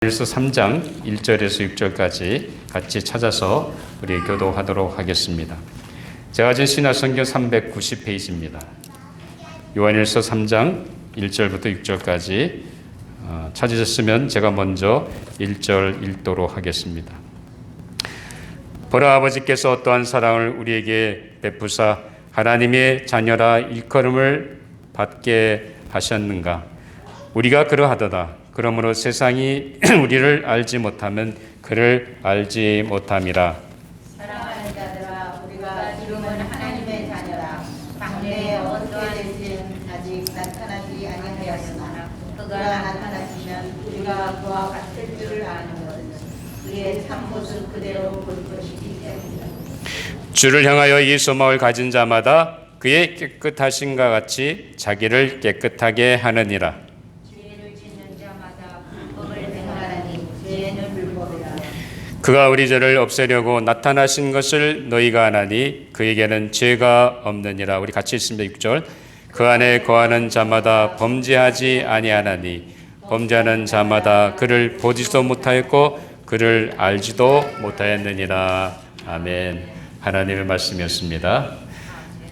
요한일서 3장 1절에서 6절까지 같이 찾아서 우리 교도하도록 하겠습니다. 제가 가진 신약성경 390페이지입니다. 요한일서 3장 1절부터 6절까지 찾으셨으면 제가 먼저 1절 읽도록 하겠습니다. 보라, 아버지께서 어떠한 사랑을 우리에게 베푸사 하나님의 자녀라 일컬음을 받게 하셨는가. 우리가 그러하도다. 그러므로 세상이 우리를 알지 못하면 그를 알지 못함이라. 사랑하는 자들아, 우리가 지금은 하나님의 자녀라. 장래에 어떻게 될지는 아직 나타나지 아니하였으나 그가 나타나시면 우리가 그와 같을 줄을 아는 것은 그의 참 모습 그대로 볼 것이기 때문이다. 주를 향하여 이 소망을 가진 자마다 그의 깨끗하심과 같이 자기를 깨끗하게 하느니라. 그가 우리 죄를 없애려고 나타나신 것을 너희가 아나니 그에게는 죄가 없느니라. 우리 같이 읽습니다. 6절. 그 안에 거하는 자마다 범죄하지 아니하나니 범죄하는 자마다 그를 보지도 못하였고 그를 알지도 못하였느니라. 아멘. 하나님의 말씀이었습니다.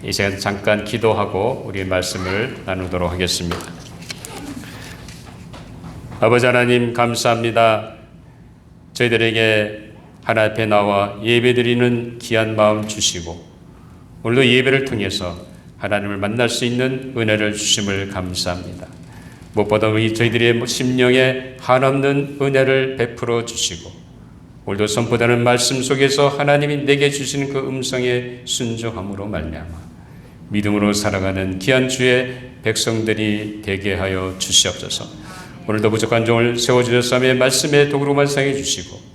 이 시간 잠깐 기도하고 우리 말씀을 나누도록 하겠습니다. 아버지 하나님, 감사합니다. 저희들에게 하나님 앞에 나와 예배드리는 귀한 마음 주시고 오늘도 예배를 통해서 하나님을 만날 수 있는 은혜를 주심을 감사합니다. 무엇보다 저희들의 심령에 한없는 은혜를 베풀어 주시고 오늘도 선포되는 말씀 속에서 하나님이 내게 주시는 그 음성에 순종함으로 말미암아 믿음으로 살아가는 귀한 주의 백성들이 되게 하여 주시옵소서. 오늘도 부족한 종을 세워주셨사며 말씀의 도구로 완성해 주시고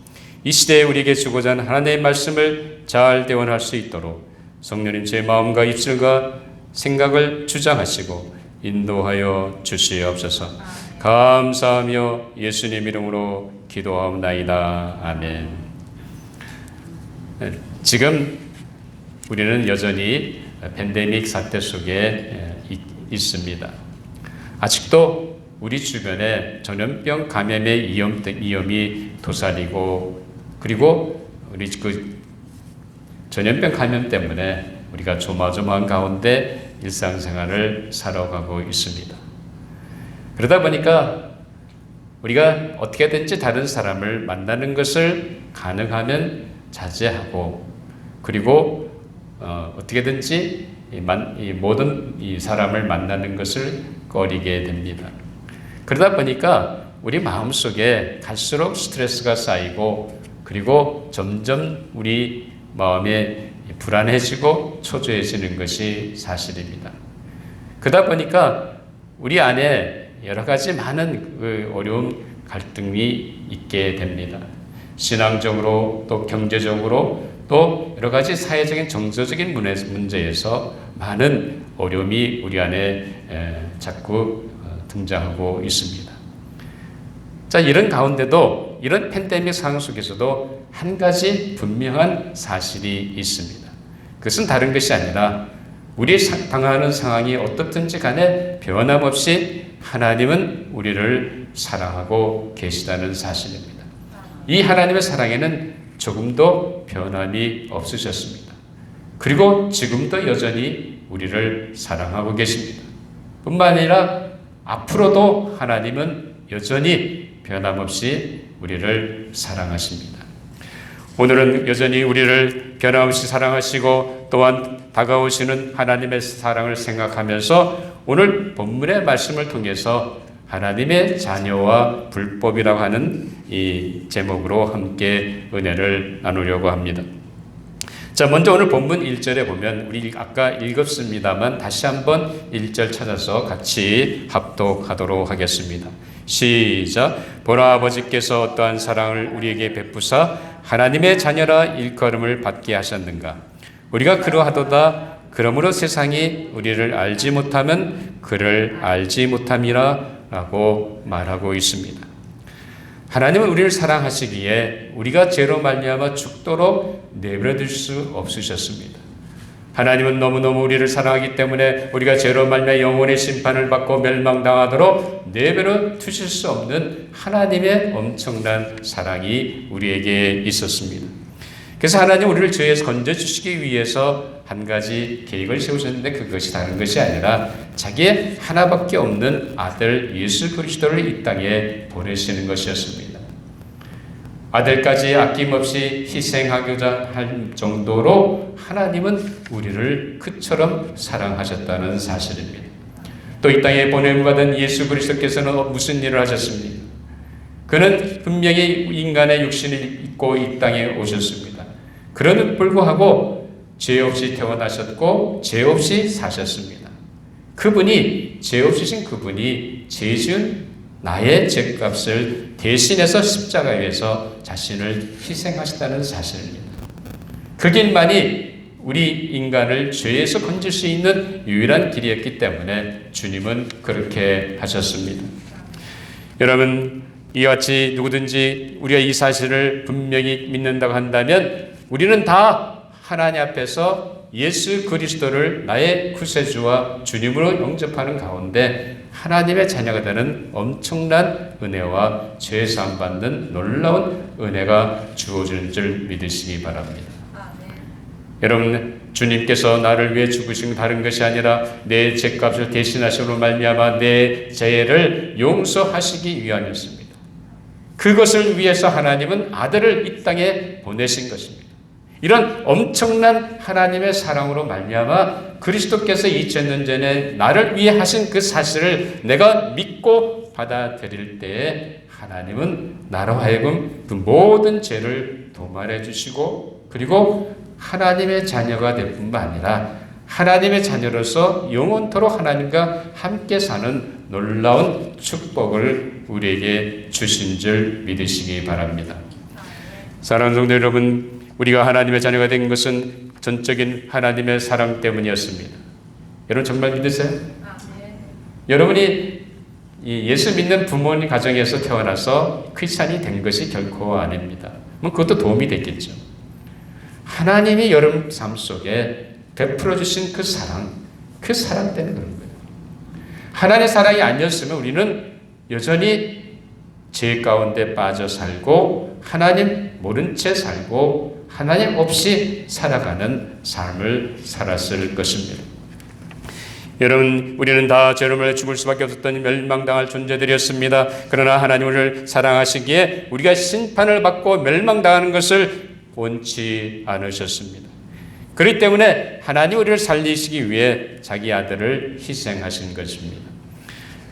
이 시대에 우리에게 주고자 하는 하나님의 말씀을 잘 대원할 수 있도록 성령님 제 마음과 입술과 생각을 주장하시고 인도하여 주시옵소서. 감사하며 예수님 이름으로 기도하옵나이다. 아멘. 지금 우리는 여전히 팬데믹 사태 속에 있습니다. 아직도 우리 주변에 전염병 감염의 위험이 도사리고 그리고 우리 그 전염병 감염 때문에 우리가 조마조마한 가운데 일상생활을 살아가고 있습니다. 그러다 보니까 우리가 어떻게든지 다른 사람을 만나는 것을 가능하면 자제하고 그리고 어떻게든지 이 모든 이 사람을 만나는 것을 꺼리게 됩니다. 그러다 보니까 우리 마음속에 갈수록 스트레스가 쌓이고 그리고 점점 우리 마음에 불안해지고 초조해지는 것이 사실입니다. 그러다 보니까 우리 안에 여러 가지 많은 그 어려움, 갈등이 있게 됩니다. 신앙적으로 또 경제적으로 또 여러 가지 사회적인 정서적인 문제에서 많은 어려움이 우리 안에 자꾸 등장하고 있습니다. 자, 이런 가운데도 이런 팬데믹 상황 속에서도 한 가지 분명한 사실이 있습니다. 그것은 다른 것이 아니라 우리 당하는 상황이 어떻든지 간에 변함없이 하나님은 우리를 사랑하고 계시다는 사실입니다. 이 하나님의 사랑에는 조금도 변함이 없으셨습니다. 그리고 지금도 여전히 우리를 사랑하고 계십니다. 뿐만 아니라 앞으로도 하나님은 여전히 변함없이 우리를 사랑하십니다. 오늘은 여전히 우리를 변함없이 사랑하시고 또한 다가오시는 하나님의 사랑을 생각하면서 오늘 본문의 말씀을 통해서 하나님의 자녀와 불법이라고 하는 이 제목으로 함께 은혜를 나누려고 합니다. 자, 먼저 오늘 본문 1절에 보면 우리 아까 읽었습니다만 다시 한번 1절 찾아서 같이 합독하도록 하겠습니다. 시작. 보라, 아버지께서 어떠한 사랑을 우리에게 베푸사 하나님의 자녀라 일컬음을 받게 하셨는가. 우리가 그러하도다. 그러므로 세상이 우리를 알지 못하면 그를 알지 못함이라 라고 말하고 있습니다. 하나님은 우리를 사랑하시기에 우리가 죄로 말미암아 죽도록 내버려둘 수 없으셨습니다. 하나님은 너무너무 우리를 사랑하기 때문에 우리가 죄로 말미암아 영원의 심판을 받고 멸망당하도록 내버려 두실 수 없는 하나님의 엄청난 사랑이 우리에게 있었습니다. 그래서 하나님 우리를 죄에서 건져주시기 위해서 한 가지 계획을 세우셨는데 그것이 다른 것이 아니라 자기의 하나밖에 없는 아들 예수 그리스도를 이 땅에 보내시는 것이었습니다. 아들까지 아낌없이 희생하고자 할 정도로 하나님은 우리를 그처럼 사랑하셨다는 사실입니다. 또 이 땅에 보냄받은 예수 그리스도께서는 무슨 일을 하셨습니까? 그는 분명히 인간의 육신을 입고 이 땅에 오셨습니다. 그럼에도 불구하고 죄 없이 태어나셨고 죄 없이 사셨습니다. 그분이 죄 없으신 그분이 죄 지은 나의 죄값을 대신해서 십자가에서 자신을 희생하셨다는 사실입니다. 그 길만이 우리 인간을 죄에서 건질 수 있는 유일한 길이었기 때문에 주님은 그렇게 하셨습니다. 여러분, 이와 같이 누구든지 우리가 이 사실을 분명히 믿는다고 한다면 우리는 다 하나님 앞에서 예수 그리스도를 나의 구세주와 주님으로 영접하는 가운데 하나님의 자녀가 되는 엄청난 은혜와 죄 사함 받는 놀라운 은혜가 주어지는 줄 믿으시기 바랍니다. 여러분, 주님께서 나를 위해 죽으신 다른 것이 아니라 내 죄값을 대신하심으로 말미암아 내 죄를 용서하시기 위함이었습니다. 그것을 위해서 하나님은 아들을 이 땅에 보내신 것입니다. 이런 엄청난 하나님의 사랑으로 말미암아 그리스도께서 2000년 전에 나를 위해 하신 그 사실을 내가 믿고 받아들일 때에 하나님은 나로 하여금 그 모든 죄를 도말해 주시고 그리고 하나님의 자녀가 될 뿐만 아니라 하나님의 자녀로서 영원토록 하나님과 함께 사는 놀라운 축복을 우리에게 주신 줄 믿으시기 바랍니다. 사랑하는 성도 여러분, 우리가 하나님의 자녀가 된 것은 전적인 하나님의 사랑 때문이었습니다. 여러분 정말 믿으세요? 여러분이 예수 믿는 부모님 가정에서 태어나서 크리스찬이 된 것이 결코 아닙니다. 그것도 도움이 됐겠죠. 하나님이 여러분 삶 속에 베풀어 주신 그 사랑 때문에 그런 거예요. 하나님의 사랑이 아니었으면 우리는 여전히 죄 가운데 빠져 살고 하나님 모른 채 살고 하나님 없이 살아가는 삶을 살았을 것입니다. 여러분, 우리는 다 죄로 말해 죽을 수밖에 없었던 멸망당할 존재들이었습니다. 그러나 하나님 우리를 사랑하시기에 우리가 심판을 받고 멸망당하는 것을 원치 않으셨습니다. 그렇기 때문에 하나님 우리를 살리시기 위해 자기 아들을 희생하신 것입니다.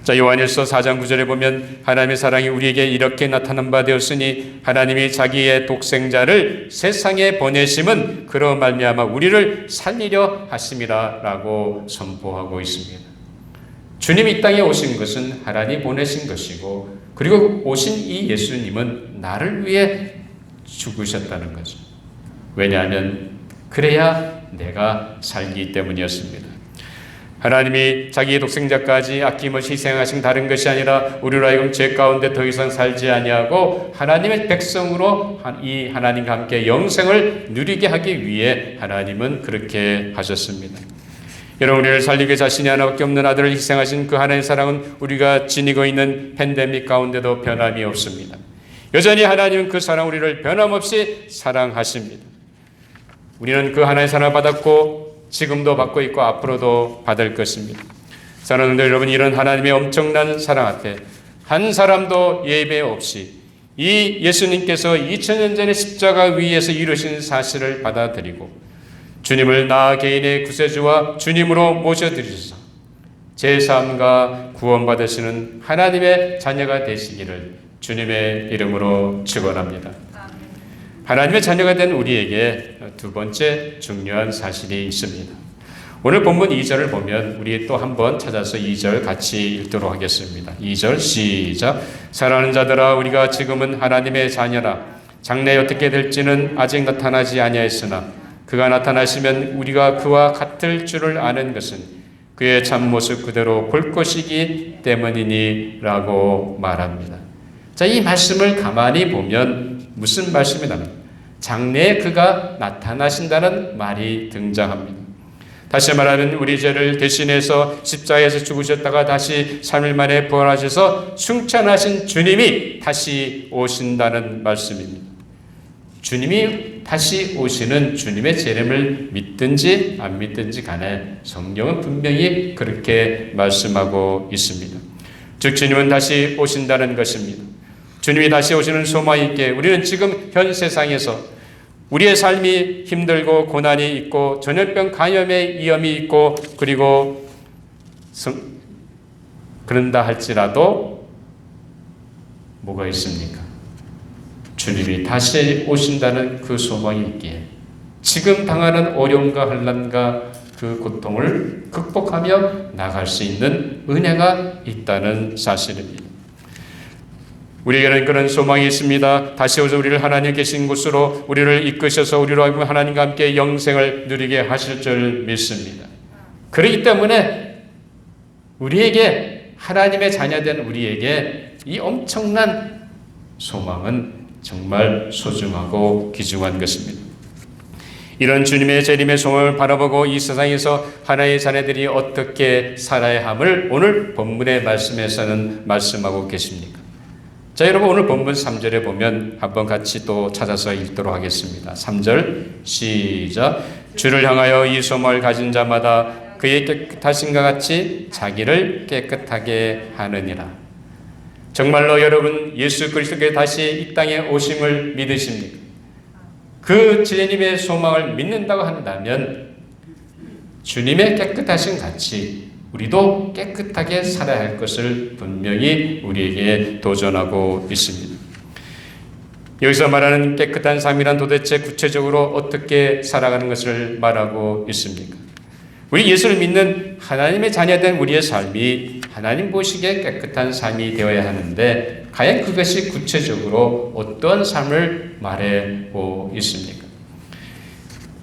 자, 요한일서 4장 9절에 보면 하나님의 사랑이 우리에게 이렇게 나타난 바 되었으니 하나님이 자기의 독생자를 세상에 보내심은 그로 말미암아 우리를 살리려 하심이라라고 선포하고 있습니다. 주님이 이 땅에 오신 것은 하나님이 보내신 것이고 그리고 오신 이 예수님은 나를 위해 죽으셨다는 거죠. 왜냐하면 그래야 내가 살기 때문이었습니다. 하나님이 자기의 독생자까지 아낌없이 희생하신 다른 것이 아니라 우리로 하여금 죄 가운데 더 이상 살지 아니하고 하나님의 백성으로 이 하나님과 함께 영생을 누리게 하기 위해 하나님은 그렇게 하셨습니다. 여러분, 우리를 살리기 위해 자신이 하나밖에 없는 아들을 희생하신 그 하나님의 사랑은 우리가 지니고 있는 팬데믹 가운데도 변함이 없습니다. 여전히 하나님은 그 사랑 우리를 변함없이 사랑하십니다. 우리는 그 하나님의 사랑을 받았고 지금도 받고 있고 앞으로도 받을 것입니다. 사랑하는 여러분, 이런 하나님의 엄청난 사랑 앞에 한 사람도 예배 없이 이 예수님께서 2000년 전에 십자가 위에서 이루신 사실을 받아들이고 주님을 나 개인의 구세주와 주님으로 모셔드리셔서 제사함과 구원받으시는 하나님의 자녀가 되시기를 주님의 이름으로 축원합니다. 하나님의 자녀가 된 우리에게 두 번째 중요한 사실이 있습니다. 오늘 본문 2절을 보면 우리 또 한번 찾아서 2절 같이 읽도록 하겠습니다. 2절 시작. 사랑하는 자들아, 우리가 지금은 하나님의 자녀라. 장래에 어떻게 될지는 아직 나타나지 아니하였으나 그가 나타나시면 우리가 그와 같을 줄을 아는 것은 그의 참모습 그대로 볼 것이기 때문이니라고 말합니다. 자, 이 말씀을 가만히 보면 무슨 말씀이 납니까? 장래에 그가 나타나신다는 말이 등장합니다. 다시 말하면 우리 죄를 대신해서 십자가에서 죽으셨다가 다시 3일 만에 부활하셔서 승천하신 주님이 다시 오신다는 말씀입니다. 주님이 다시 오시는 주님의 재림을 믿든지 안 믿든지 간에 성경은 분명히 그렇게 말씀하고 있습니다. 즉 주님은 다시 오신다는 것입니다. 주님이 다시 오시는 소망이 있게 우리는 지금 현 세상에서 우리의 삶이 힘들고 고난이 있고 전염병 감염의 위험이 있고 그리고 그런다 할지라도 뭐가 있습니까? 주님이 다시 오신다는 그 소망이 있기에 지금 당하는 어려움과 혼란과 그 고통을 극복하며 나갈 수 있는 은혜가 있다는 사실입니다. 우리에게는 그런 소망이 있습니다. 다시 오셔서 우리를 하나님 계신 곳으로 우리를 이끄셔서 우리로 하여금 하나님과 함께 영생을 누리게 하실 줄 믿습니다. 그렇기 때문에 우리에게 하나님의 자녀된 우리에게 이 엄청난 소망은 정말 소중하고 귀중한 것입니다. 이런 주님의 재림의 소망을 바라보고 이 세상에서 하나님의 자녀들이 어떻게 살아야 함을 오늘 본문의 말씀에서는 말씀하고 계십니까? 자, 여러분 오늘 본문 3절에 보면 한번 같이 또 찾아서 읽도록 하겠습니다. 3절 시작. 주를 향하여 이 소망을 가진 자마다 그의 깨끗하심과 같이 자기를 깨끗하게 하느니라. 정말로 여러분 예수 그리스도께 다시 이 땅에 오심을 믿으십니까? 그 주님의 소망을 믿는다고 한다면 주님의 깨끗하심 같이 우리도 깨끗하게 살아야 할 것을 분명히 우리에게 도전하고 있습니다. 여기서 말하는 깨끗한 삶이란 도대체 구체적으로 어떻게 살아가는 것을 말하고 있습니까? 우리 예수를 믿는 하나님의 자녀된 우리의 삶이 하나님 보시기에 깨끗한 삶이 되어야 하는데 과연 그것이 구체적으로 어떤 삶을 말하고 있습니까?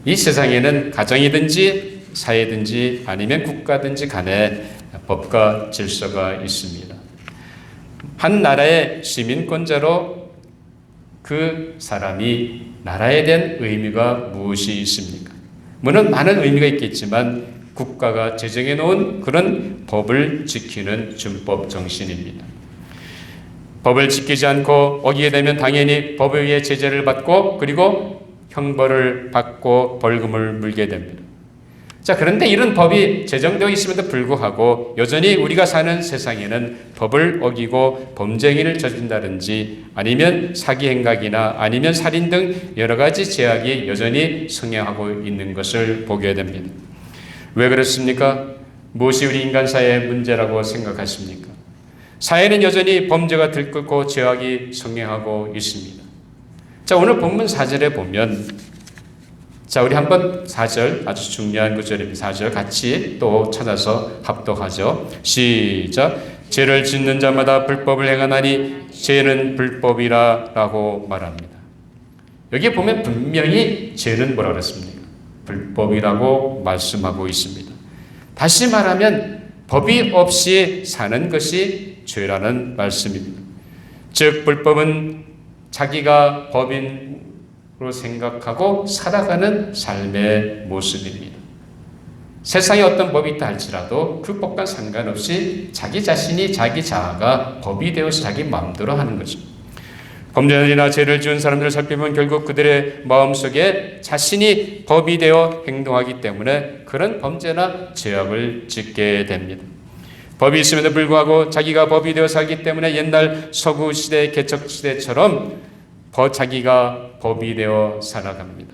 이 세상에는 가정이든지 사회든지 아니면 국가든지 간에 법과 질서가 있습니다. 한 나라의 시민권자로 그 사람이 나라에 대한 의미가 무엇이 있습니까? 물론 많은 의미가 있겠지만 국가가 제정해 놓은 그런 법을 지키는 준법 정신입니다. 법을 지키지 않고 어기게 되면 당연히 법에 의해 제재를 받고 그리고 형벌을 받고 벌금을 물게 됩니다. 자, 그런데 이런 법이 제정되어 있음에도 불구하고 여전히 우리가 사는 세상에는 법을 어기고 범죄 행위를 저지른다든지 아니면 사기 행각이나 아니면 살인 등 여러 가지 죄악이 여전히 성행하고 있는 것을 보게 됩니다. 왜 그렇습니까? 무엇이 우리 인간 사회의 문제라고 생각하십니까? 사회는 여전히 범죄가 들끓고 죄악이 성행하고 있습니다. 자, 오늘 본문 4절에 보면 자, 우리 한번 4절 아주 중요한 구절입니다. 4절 같이 또 찾아서 합독하죠. 시작. 죄를 짓는 자마다 불법을 행하나니 죄는 불법이라 라고 말합니다. 여기 보면 분명히 죄는 뭐라고 그랬습니까? 불법이라고 말씀하고 있습니다. 다시 말하면 법이 없이 사는 것이 죄라는 말씀입니다. 즉 불법은 자기가 법인으로 생각하고 살아가는 삶의 모습입니다. 세상에 어떤 법이 있다 할지라도 그 법과 상관없이 자기 자신이 자기 자아가 법이 되어서 자기 마음대로 하는 거죠. 범죄나 죄를 지은 사람들을 살펴보면 결국 그들의 마음속에 자신이 법이 되어 행동하기 때문에 그런 범죄나 죄악을 짓게 됩니다. 법이 있음에도 불구하고 자기가 법이 되어 살기 때문에 옛날 서구 시대, 개척 시대처럼 자기가 법이 되어 살아갑니다.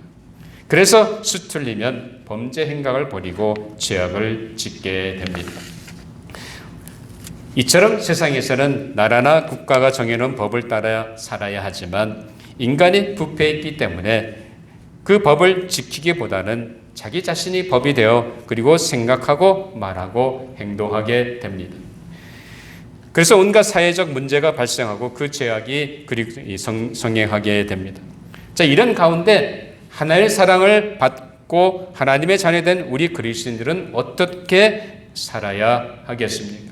그래서 수틀리면 범죄 행각을 벌이고 죄악을 짓게 됩니다. 이처럼 세상에서는 나라나 국가가 정해놓은 법을 따라 살아야 하지만 인간이 부패했기 때문에 그 법을 지키기보다는 자기 자신이 법이 되어 그리고 생각하고 말하고 행동하게 됩니다. 그래서 온갖 사회적 문제가 발생하고 그 죄악이 성행하게 됩니다. 자, 이런 가운데 하나님의 사랑을 받고 하나님의 자녀된 우리 그리스도인들은 어떻게 살아야 하겠습니까?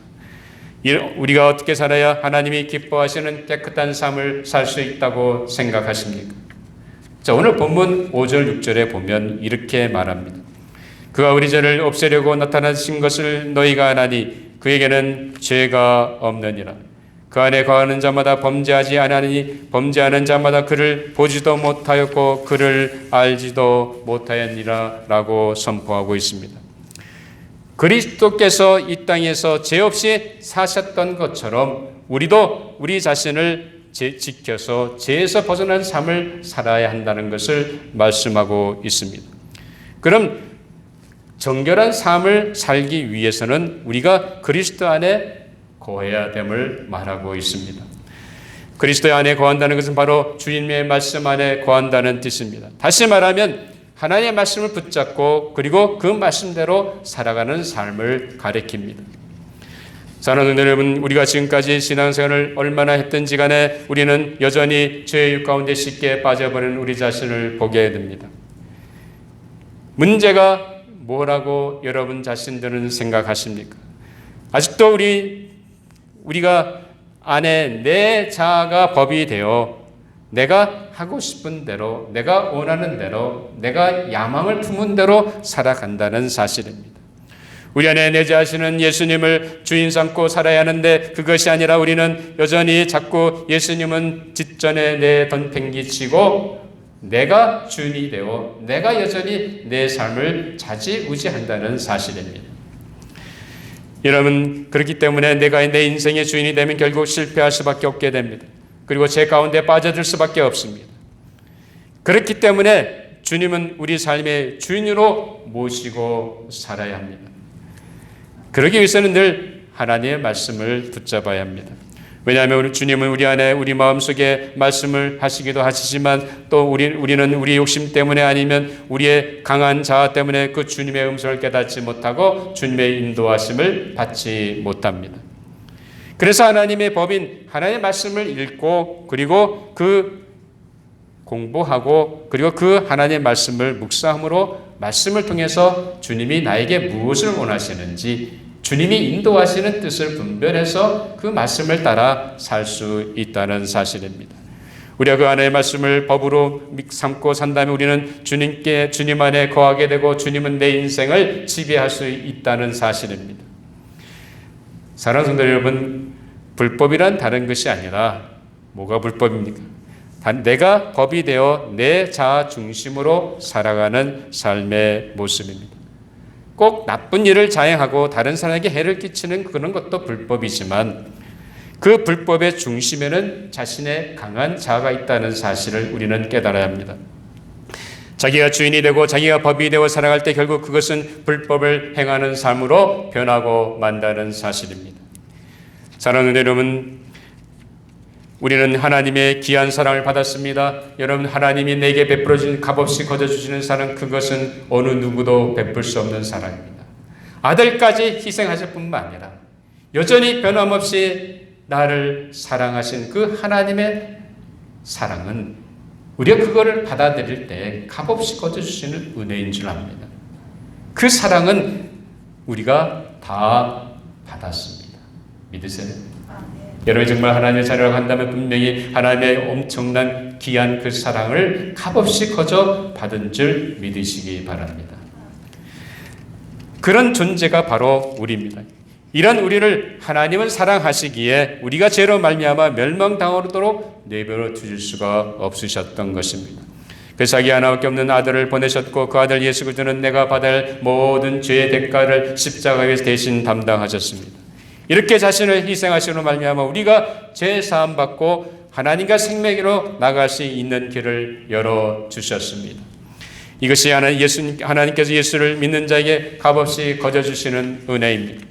우리가 어떻게 살아야 하나님이 기뻐하시는 깨끗한 삶을 살 수 있다고 생각하십니까? 자, 오늘 본문 5절 6절에 보면 이렇게 말합니다. 그가 우리 죄를 없애려고 나타나신 것을 너희가 아나니 그에게는 죄가 없느니라. 그 안에 거하는 자마다 범죄하지 아니하니 범죄하는 자마다 그를 보지도 못하였고 그를 알지도 못하였니라 라고 선포하고 있습니다. 그리스도께서 이 땅에서 죄 없이 사셨던 것처럼 우리도 우리 자신을 지켜서 죄에서 벗어난 삶을 살아야 한다는 것을 말씀하고 있습니다. 그럼 정결한 삶을 살기 위해서는 우리가 그리스도 안에 거해야 됨을 말하고 있습니다. 그리스도 안에 거한다는 것은 바로 주님의 말씀 안에 거한다는 뜻입니다. 다시 말하면 하나님의 말씀을 붙잡고 그리고 그 말씀대로 살아가는 삶을 가리킵니다. 사랑하는 여러분, 우리가 지금까지 신앙생활을 얼마나 했든지 간에 우리는 여전히 죄의 육 가운데 쉽게 빠져버리는 우리 자신을 보게 됩니다. 문제가 뭐라고 여러분 자신들은 생각하십니까? 아직도 우리가 안에 내 자아가 법이 되어 내가 하고 싶은 대로, 내가 원하는 대로, 내가 야망을 품은 대로 살아간다는 사실입니다. 우리 안에 내 자신은 예수님을 주인 삼고 살아야 하는데 그것이 아니라 우리는 여전히 자꾸 예수님은 뒷전에 내 던팽기치고 내가 주인이 되어 내가 여전히 내 삶을 좌지우지한다는 사실입니다. 여러분, 그렇기 때문에 내가 내 인생의 주인이 되면 결국 실패할 수밖에 없게 됩니다. 그리고 죄 가운데 빠져들 수밖에 없습니다. 그렇기 때문에 주님은 우리 삶의 주인으로 모시고 살아야 합니다. 그러기 위해서는 늘 하나님의 말씀을 붙잡아야 합니다. 왜냐하면 우리 주님은 우리 안에 우리 마음속에 말씀을 하시기도 하시지만 또 우리는 우리 욕심 때문에 아니면 우리의 강한 자아 때문에 그 주님의 음성을 깨닫지 못하고 주님의 인도하심을 받지 못합니다. 그래서 하나님의 법인 하나님의 말씀을 읽고 그리고 그 공부하고 그리고 그 하나님의 말씀을 묵상함으로 말씀을 통해서 주님이 나에게 무엇을 원하시는지 주님이 인도하시는 뜻을 분별해서 그 말씀을 따라 살 수 있다는 사실입니다. 우리가 그 안에 말씀을 법으로 삼고 산다면 우리는 주님 안에 거하게 되고 주님은 내 인생을 지배할 수 있다는 사실입니다. 사랑하는 성도 여러분, 불법이란 다른 것이 아니라 뭐가 불법입니까? 내가 법이 되어 내 자아 중심으로 살아가는 삶의 모습입니다. 꼭 나쁜 일을 자행하고 다른 사람에게 해를 끼치는 그런 것도 불법이지만 그 불법의 중심에는 자신의 강한 자아가 있다는 사실을 우리는 깨달아야 합니다. 자기가 주인이 되고 자기가 법이 되어 살아갈 때 결국 그것은 불법을 행하는 삶으로 변하고 만다는 사실입니다. 사랑하는 여러분, 우리는 하나님의 귀한 사랑을 받았습니다. 여러분, 하나님이 내게 베풀어진 값없이 거저주시는 사랑, 그것은 어느 누구도 베풀 수 없는 사랑입니다. 아들까지 희생하실 뿐만 아니라 여전히 변함없이 나를 사랑하신 그 하나님의 사랑은 우리가 그거를 받아들일 때 값없이 거저주시는 은혜인 줄 압니다. 그 사랑은 우리가 다 받았습니다. 믿으세요? 여러분이 정말 하나님의 자녀라고 한다면 분명히 하나님의 엄청난 귀한 그 사랑을 값없이 거저 받은 줄 믿으시기 바랍니다. 그런 존재가 바로 우리입니다. 이런 우리를 하나님은 사랑하시기에 우리가 죄로 말미암아 멸망당하도록 내버려 두실 수가 없으셨던 것입니다. 그래서 자기 하나밖에 없는 아들을 보내셨고 그 아들 예수 그리스도는 내가 받을 모든 죄의 대가를 십자가에서 대신 담당하셨습니다. 이렇게 자신을 희생하시로 말미암아 우리가 죄 사함 받고 하나님과 생명으로 나갈 수 있는 길을 열어 주셨습니다. 이것이 하나님께서 예수를 믿는 자에게 값없이 거저 주시는 은혜입니다.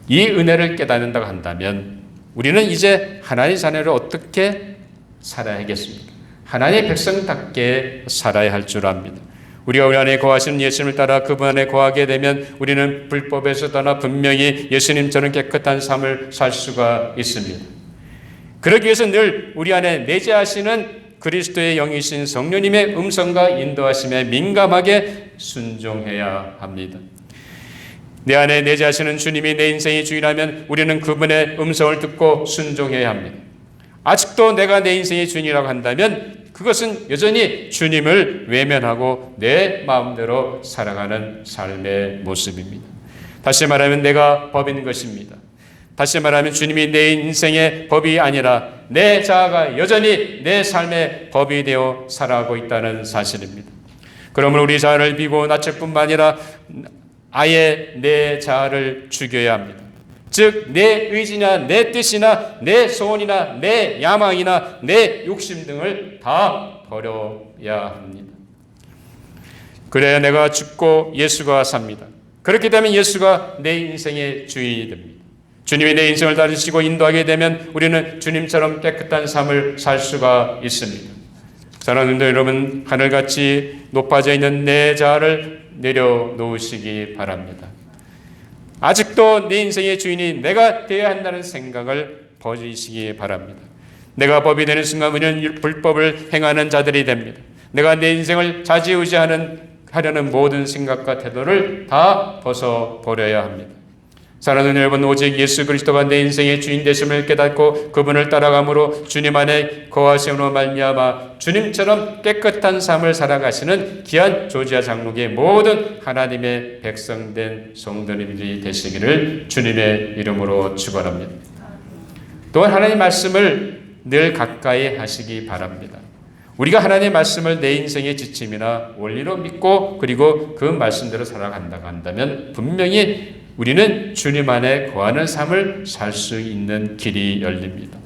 이 은혜를 깨닫는다고 한다면 우리는 이제 하나님의 자녀를 어떻게 살아야겠습니까? 하나님의 백성답게 살아야 할 줄 압니다. 우리가 우리 안에 거하시는 예수님을 따라 그분 안에 거하게 되면 우리는 불법에서 떠나 분명히 예수님처럼 깨끗한 삶을 살 수가 있습니다. 그러기 위해서 늘 우리 안에 내재하시는 그리스도의 영이신 성령님의 음성과 인도하심에 민감하게 순종해야 합니다. 내 안에 내재하시는 주님이 내 인생의 주인이라면 우리는 그분의 음성을 듣고 순종해야 합니다. 아직도 내가 내 인생의 주인이라고 한다면 그것은 여전히 주님을 외면하고 내 마음대로 살아가는 삶의 모습입니다. 다시 말하면 내가 법인 것입니다. 다시 말하면 주님이 내 인생의 법이 아니라 내 자아가 여전히 내 삶의 법이 되어 살아가고 있다는 사실입니다. 그러므로 우리 자아를 비고 낮출 뿐만 아니라 아예 내 자아를 죽여야 합니다. 즉 내 의지나 내 뜻이나 내 소원이나 내 야망이나 내 욕심 등을 다 버려야 합니다. 그래야 내가 죽고 예수가 삽니다. 그렇게 되면 예수가 내 인생의 주인이 됩니다. 주님이 내 인생을 다루시고 인도하게 되면 우리는 주님처럼 깨끗한 삶을 살 수가 있습니다. 사랑하는 여러분, 하늘같이 높아져 있는 내 자아를 내려놓으시기 바랍니다. 아직도 내 인생의 주인이 내가 되어야 한다는 생각을 버리시기 바랍니다. 내가 법이 되는 순간 우리는 불법을 행하는 자들이 됩니다. 내가 내 인생을 좌지우지하려는 모든 생각과 태도를 다 벗어버려야 합니다. 사랑하는 여러분, 오직 예수 그리스도가 내 인생의 주인 되심을 깨닫고 그분을 따라감으로 주님 안에 거하심으로 말미암아 주님처럼 깨끗한 삶을 살아가시는 귀한 조지아 장로교의 모든 하나님의 백성된 성도님들이 되시기를 주님의 이름으로 축원합니다. 또한 하나님의 말씀을 늘 가까이 하시기 바랍니다. 우리가 하나님의 말씀을 내 인생의 지침이나 원리로 믿고 그리고 그 말씀대로 살아간다고 한다면 분명히 우리는 주님 안에 거하는 삶을 살 수 있는 길이 열립니다.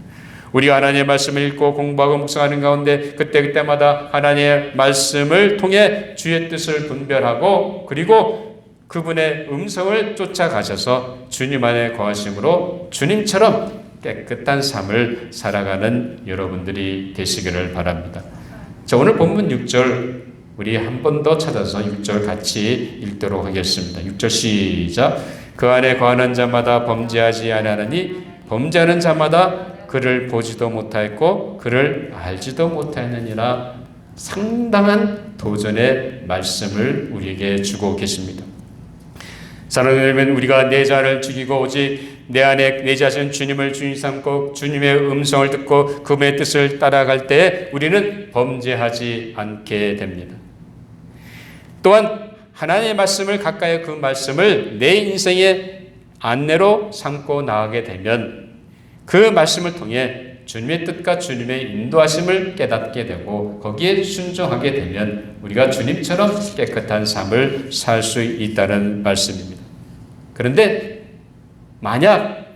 우리가 하나님의 말씀을 읽고 공부하고 묵상하는 가운데 그때그때마다 하나님의 말씀을 통해 주의 뜻을 분별하고 그리고 그분의 음성을 쫓아가셔서 주님 안에 거하심으로 주님처럼 깨끗한 삶을 살아가는 여러분들이 되시기를 바랍니다. 자, 오늘 본문 6절 우리 한 번 더 찾아서 6절 같이 읽도록 하겠습니다. 6절 시작. 그 안에 거하는 자마다 범죄하지 아니하느니 범죄하는 자마다 그를 보지도 못하였고 그를 알지도 못하였느니라. 상당한 도전의 말씀을 우리에게 주고 계십니다. 사랑하는 여러분, 우리가 내 자를 죽이고 오직 내 안에 내 자신 주님을 주인 삼고 주님의 음성을 듣고 그분의 뜻을 따라갈 때 우리는 범죄하지 않게 됩니다. 또한 하나님의 말씀을 가까이 그 말씀을 내 인생의 안내로 삼고 나가게 되면 그 말씀을 통해 주님의 뜻과 주님의 인도하심을 깨닫게 되고 거기에 순종하게 되면 우리가 주님처럼 깨끗한 삶을 살 수 있다는 말씀입니다. 그런데 만약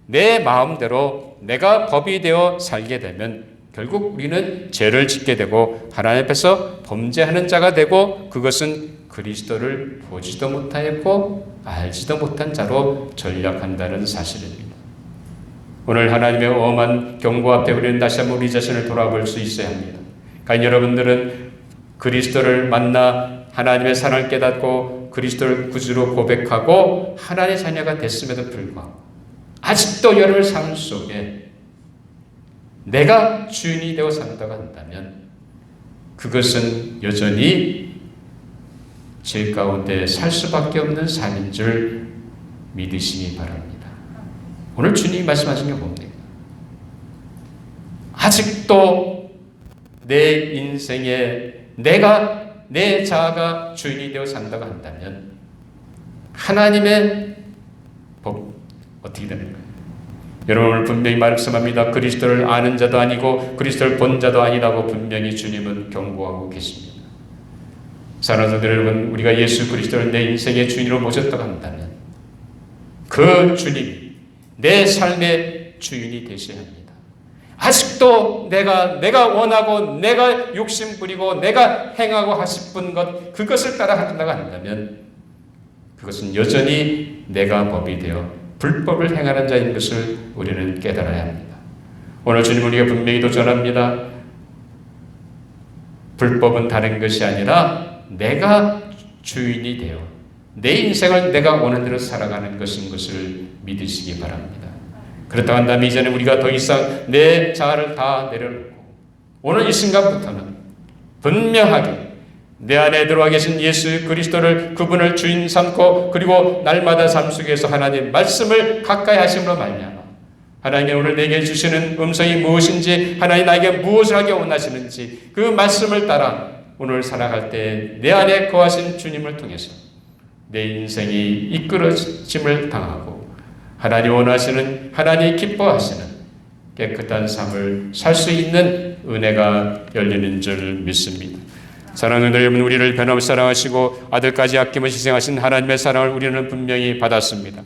내 마음대로 내가 법이 되어 살게 되면 결국 우리는 죄를 짓게 되고 하나님 앞에서 범죄하는 자가 되고 그것은 그리스도를 보지도 못하였고 알지도 못한 자로 전락한다는 사실입니다. 오늘 하나님의 엄한 경고 앞에 우리는 다시 한번 우리 자신을 돌아볼 수 있어야 합니다. 과연 여러분들은 그리스도를 만나 하나님의 사랑을 깨닫고 그리스도를 구주로 고백하고 하나님의 자녀가 됐음에도 불구하고 아직도 여러분의 삶 속에 내가 주인이 되어 산다고 한다면 그것은 여전히 죄 가운데 살 수밖에 없는 삶인 줄 믿으시기 바랍니다. 오늘 주님이 말씀하신 게 뭡니까? 아직도 내 인생에 내 자아가 주인이 되어 산다고 한다면 하나님의 법 어떻게 됩니까? 여러분 오늘 분명히 말씀합니다. 그리스도를 아는 자도 아니고 그리스도를 본 자도 아니라고 분명히 주님은 경고하고 계십니다. 사랑하는 여러분, 우리가 예수 그리스도를 내 인생의 주인으로 모셨다고 한다면 그 주님이 내 삶의 주인이 되셔야 합니다. 아직도 내가 원하고 내가 욕심 부리고 내가 행하고 하고 싶은 것 그것을 따라 한다고 한다면 그것은 여전히 내가 법이 되어 불법을 행하는 자인 것을 우리는 깨달아야 합니다. 오늘 주님 우리가 분명히 도전합니다. 불법은 다른 것이 아니라 내가 주인이 되어 내 인생을 내가 원하는 대로 살아가는 것인 것을 믿으시기 바랍니다. 그렇다고 한다면 이제는 우리가 더 이상 내 자아를 다 내려놓고 오늘 이 순간부터는 분명하게 내 안에 들어와 계신 예수 그리스도를 그분을 주인 삼고 그리고 날마다 삶 속에서 하나님 말씀을 가까이 하심으로 말미암아 하나님이 오늘 내게 주시는 음성이 무엇인지, 하나님 나에게 무엇을 하기 원하시는지 그 말씀을 따라 오늘 살아갈 때 내 안에 거하신 주님을 통해서 내 인생이 이끌어짐을 당하고 하나님 원하시는, 하나님 기뻐하시는 깨끗한 삶을 살 수 있는 은혜가 열리는 줄 믿습니다. 사랑하는 여러분, 우리를 변함없이 사랑하시고 아들까지 아낌없이 희생하신 하나님의 사랑을 우리는 분명히 받았습니다.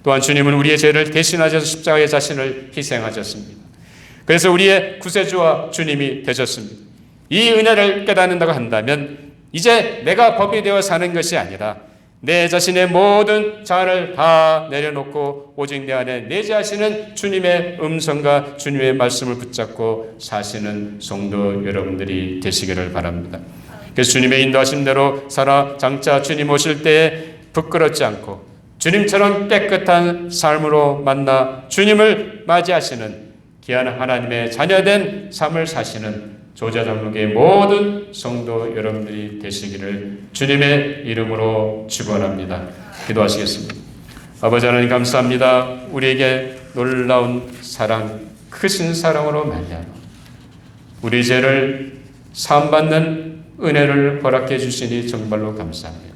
또한 주님은 우리의 죄를 대신하셔서 십자가에 자신을 희생하셨습니다. 그래서 우리의 구세주와 주님이 되셨습니다. 이 은혜를 깨닫는다고 한다면 이제 내가 법이 되어 사는 것이 아니라 내 자신의 모든 자아를 다 내려놓고 오직 내 안에 내 자신은 주님의 음성과 주님의 말씀을 붙잡고 사시는 성도 여러분들이 되시기를 바랍니다. 그래서 주님의 인도하신 대로 살아 장차 주님 오실 때에 부끄럽지 않고 주님처럼 깨끗한 삶으로 만나 주님을 맞이하시는 귀한 하나님의 자녀된 삶을 사시는 조자장로교의 모든 성도 여러분들이 되시기를 주님의 이름으로 축원합니다. 기도하시겠습니다. 아버지 하나님 감사합니다. 우리에게 놀라운 사랑, 크신 사랑으로 말미암아 우리 죄를 사함받는 은혜를 허락해 주시니 정말로 감사합니다.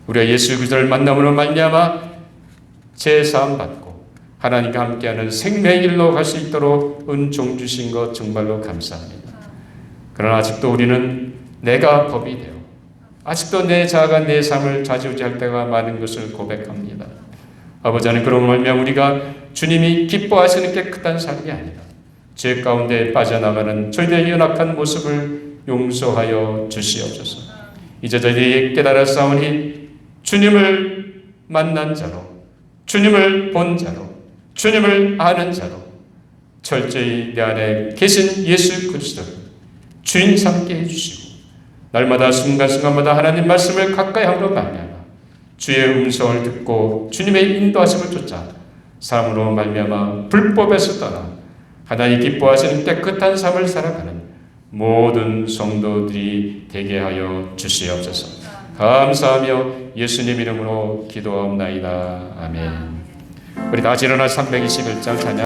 우리가 예수 그리스도를 만남으로 말미암아 죄 사함 받고 하나님과 함께하는 생명의 길로 갈 수 있도록 은총 주신 것 정말로 감사합니다. 그러나 아직도 우리는 내가 법이 되어 아직도 내 자아가 내 삶을 좌지우지할 때가 많은 것을 고백합니다. 아버지 하나님, 그런 말미암아 우리가 주님이 기뻐하시는 깨끗한 삶이 아니라 죄 가운데 빠져나가는 저희들의 연약한 모습을 용서하여 주시옵소서. 이제 저희들이 깨달아 싸우니 주님을 만난 자로, 주님을 본 자로, 주님을 아는 자로 철저히 내 안에 계신 예수 그리스도를 주인 삼게 해주시고 날마다 순간순간마다 하나님 말씀을 가까이 함으로 말미암아 주의 음성을 듣고 주님의 인도하심을 쫓아 삶으로 말미암아 불법에서 떠나 하나님 기뻐하시는 깨끗한 삶을 살아가는 모든 성도들이 되게 하여 주시옵소서. 감사하며 예수님 이름으로 기도하옵나이다. 아멘. 우리 다 같이 일어나 321장 찬양